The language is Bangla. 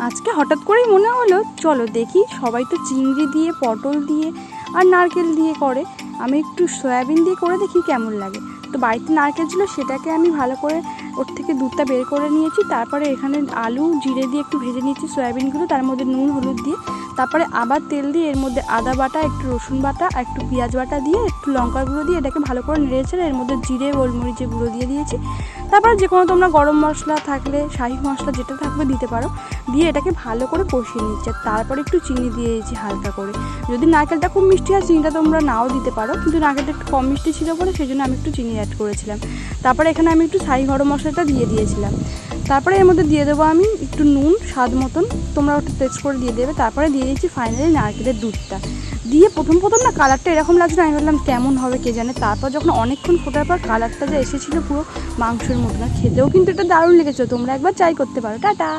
আজকে হঠাৎ করেই মনে হলো চলো দেখি, সবাই তো চিংড়ি দিয়ে, পটল দিয়ে আর নারকেল দিয়ে করে, আমি একটু সয়াবিন দিয়ে করে দেখি কেমন লাগে। তো বাড়িতে নারকেল ছিল, সেটাকে আমি ভালো করে ওর থেকে দুধটা বের করে নিয়েছি। তারপরে এখানে আলু জিরে দিয়ে একটু ভেজে নিয়েছি সয়াবিনগুলো, তার মধ্যে নুন হলুদ দিয়ে। তারপরে আবার তেল দিয়ে এর মধ্যে আদা বাটা, একটু রসুন বাটা, একটু পেঁয়াজ বাটা দিয়ে, একটু লঙ্কার গুঁড়ো দিয়ে এটাকে ভালো করে নেড়েছে। এর মধ্যে জিরে গোলমরিচের গুঁড়ো দিয়ে দিয়েছি। তারপরে যে কোনো তোমরা গরম মশলা থাকলে, শাহি মশলা যেটা থাকবে দিতে পারো, দিয়ে এটাকে ভালো করে কষিয়ে নিচ্ছে। তারপরে একটু চিনি দিয়ে দিয়েছি হালকা করে। যদি নারকেলটা খুব মিষ্টি হয় চিনিটা তোমরা নাও দিতে পারো, কিন্তু নারকেলটা একটু কম মিষ্টি ছিল বলে সেই জন্য আমি একটু চিনি অ্যাড করেছিলাম। তারপরে এখানে আমি একটু শাহি গরম মশলাটা দিয়ে দিয়েছিলাম। তারপরে এর মধ্যে দিয়ে দেবো আমি একটু নুন স্বাদ মতন, তোমরা ওটা টেস্ট করে দিয়ে দেবে। তারপরে দিয়ে দিয়েছি ফাইনালি নারকেলের দুধটা দিয়ে। প্রথম না কালারটা এরকম লাগছিল, আমি ভাবলাম কেমন হবে কে জানে। তারপর যখন অনেকক্ষণ ফোটার পর কালারটা যে এসেছিলো পুরো মাংসের মতন, আর খেতেও কিন্তু এটা দারুণ লেগেছিলো। তোমরা একবার ট্রাই করতে পারো। টাটা।